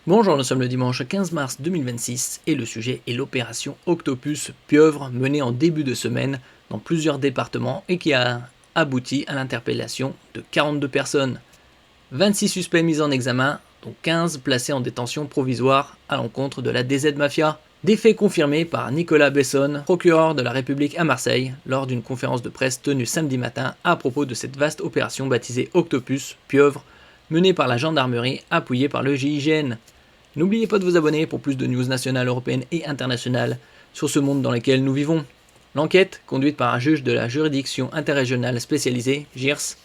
Bonjour, nous sommes le dimanche 15 mars 2026 et le sujet est l'opération Octopus Pieuvre menée en début de semaine dans plusieurs départements et qui a abouti à l'interpellation de 42 personnes. 26 suspects mis en examen, dont 15 placés en détention provisoire à l'encontre de la DZ Mafia. Des faits confirmés par Nicolas Besson, procureur de la République à Marseille, lors d'une conférence de presse tenue samedi matin à propos de cette vaste opération baptisée Octopus Pieuvre, menée par la gendarmerie appuyée par le GIGN. N'oubliez pas de vous abonner pour plus de news nationales, européennes et internationales sur ce monde dans lequel nous vivons. L'enquête, conduite par un juge de la juridiction interrégionale spécialisée, JIRS,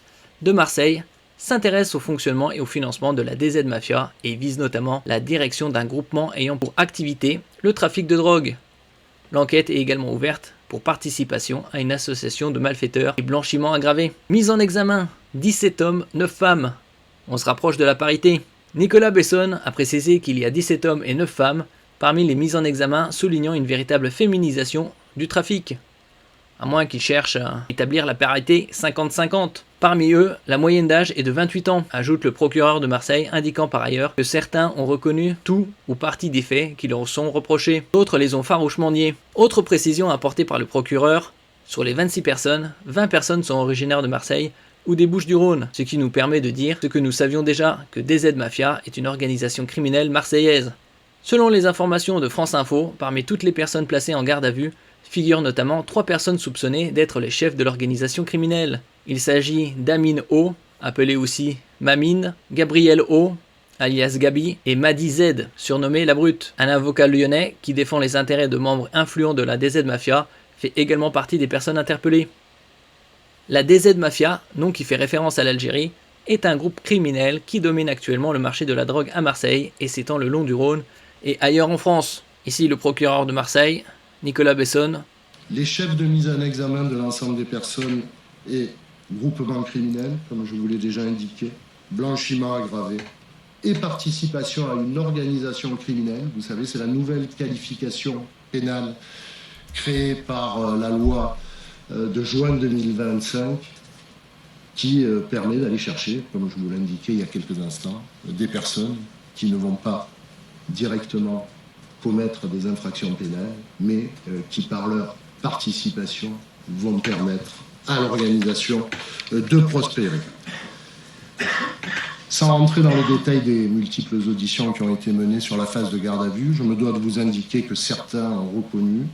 de Marseille, s'intéresse au fonctionnement et au financement de la DZ Mafia et vise notamment la direction d'un groupement ayant pour activité le trafic de drogue. L'enquête est également ouverte pour participation à une association de malfaiteurs et blanchiment aggravé. Mise en examen, 17 hommes, 9 femmes. On se rapproche de la parité. Nicolas Besson a précisé qu'il y a 17 hommes et 9 femmes parmi les mises en examen, soulignant une véritable féminisation du trafic. À moins qu'ils cherchent à établir la parité 50-50. Parmi eux, la moyenne d'âge est de 28 ans, ajoute le procureur de Marseille, indiquant par ailleurs que certains ont reconnu tout ou partie des faits qui leur sont reprochés. D'autres les ont farouchement niés. Autre précision apportée par le procureur, sur les 26 personnes, 20 personnes sont originaires de Marseille ou des Bouches-du-Rhône, ce qui nous permet de dire ce que nous savions déjà, que DZ Mafia est une organisation criminelle marseillaise. Selon les informations de France Info, parmi toutes les personnes placées en garde à vue, figurent notamment 3 personnes soupçonnées d'être les chefs de l'organisation criminelle. Il s'agit d'Amine O, appelé aussi Mamine, Gabriel O, alias Gabi, et Madi Z, surnommé La Brute. Un avocat lyonnais qui défend les intérêts de membres influents de la DZ Mafia fait également partie des personnes interpellées. La DZ Mafia, nom qui fait référence à l'Algérie, est un groupe criminel qui domine actuellement le marché de la drogue à Marseille et s'étend le long du Rhône et ailleurs en France. Ici le procureur de Marseille, Nicolas Besson. Les chefs de mise en examen de l'ensemble des personnes et groupements criminels, comme je vous l'ai déjà indiqué, blanchiment aggravé et participation à une organisation criminelle. Vous savez, c'est la nouvelle qualification pénale créée par la loi de juin 2025 qui permet d'aller chercher, comme je vous l'ai indiqué il y a quelques instants, des personnes qui ne vont pas directement commettre des infractions pénales, mais qui par leur participation vont permettre à l'organisation de prospérer. Sans rentrer dans le détail des multiples auditions qui ont été menées sur la phase de garde à vue, je me dois de vous indiquer que certains ont reconnu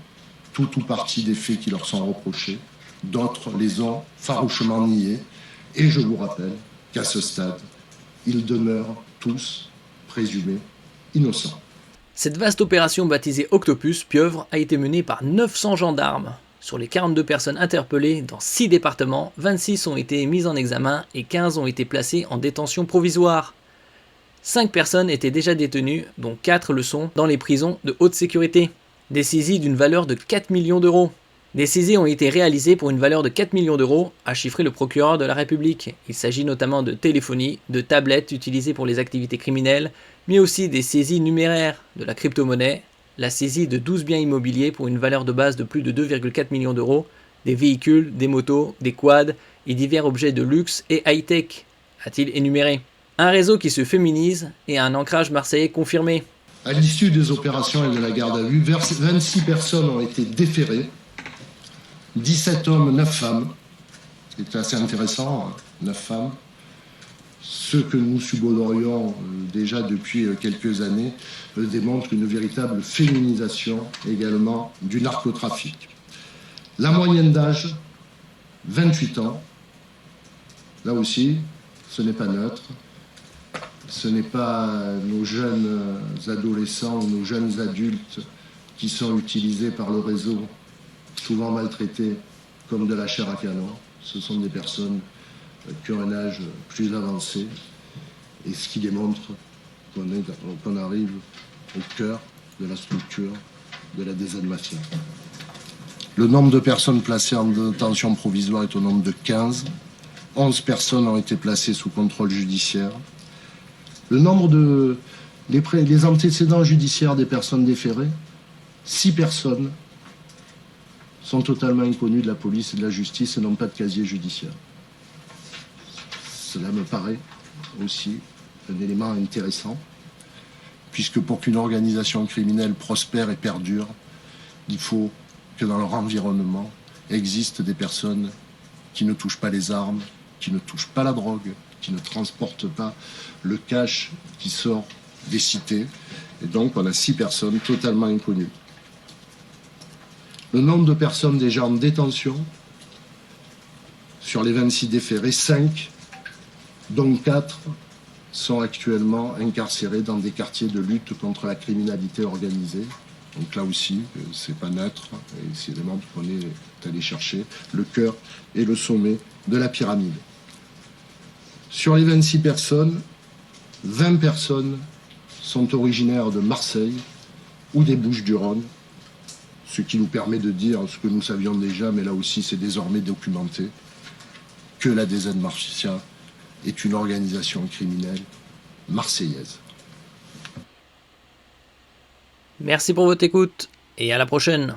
tout ou partie des faits qui leur sont reprochés, d'autres les ont farouchement niés, et je vous rappelle qu'à ce stade, ils demeurent tous présumés innocents. Cette vaste opération baptisée Octopus Pieuvre a été menée par 900 gendarmes. Sur les 42 personnes interpellées dans 6 départements, 26 ont été mises en examen et 15 ont été placées en détention provisoire. 5 personnes étaient déjà détenues, dont 4 le sont dans les prisons de haute sécurité. Des saisies d'une valeur de 4 millions d'euros. Des saisies ont été réalisées pour une valeur de 4 millions d'euros, a chiffré le procureur de la République. Il s'agit notamment de téléphonie, de tablettes utilisées pour les activités criminelles, mais aussi des saisies numéraires, de la crypto-monnaie, la saisie de 12 biens immobiliers pour une valeur de base de plus de 2,4 millions d'euros, des véhicules, des motos, des quads et divers objets de luxe et high-tech, a-t-il énuméré. Un réseau qui se féminise et un ancrage marseillais confirmé. À l'issue des opérations et de la garde à vue, 26 personnes ont été déférées, 17 hommes, 9 femmes. C'est assez intéressant, 9 femmes. Ce que nous subodorions déjà depuis quelques années démontre une véritable féminisation également du narcotrafic. La moyenne d'âge, 28 ans. Là aussi, ce n'est pas neutre. Ce n'est pas nos jeunes adolescents ou nos jeunes adultes qui sont utilisés par le réseau, souvent maltraités comme de la chair à canon. Ce sont des personnes qui ont un âge plus avancé, et ce qui démontre qu'on arrive au cœur de la structure de la DZ Mafia. Le nombre de personnes placées en détention provisoire est au nombre de 15. 11 personnes ont été placées sous contrôle judiciaire. Le nombre de les antécédents judiciaires des personnes déférées, 6 personnes sont totalement inconnus de la police et de la justice et n'ont pas de casier judiciaire. Cela me paraît aussi un élément intéressant. puisque pour qu'une organisation criminelle prospère et perdure, il faut que dans leur environnement existent des personnes qui ne touchent pas les armes, qui ne touchent pas la drogue, qui ne transportent pas le cash qui sort des cités. Et donc on a 6 personnes totalement inconnues. Le nombre de personnes déjà en détention, sur les 26 déférés, 5, dont 4 sont actuellement incarcérés dans des quartiers de lutte contre la criminalité organisée. Donc là aussi, c'est pas neutre, et c'est élément qu'on est allé chercher, le cœur et le sommet de la pyramide. Sur les 26 personnes, 20 personnes sont originaires de Marseille ou des Bouches-du-Rhône, ce qui nous permet de dire ce que nous savions déjà, mais là aussi c'est désormais documenté, que la DZ Mafia est une organisation criminelle marseillaise. Merci pour votre écoute et à la prochaine.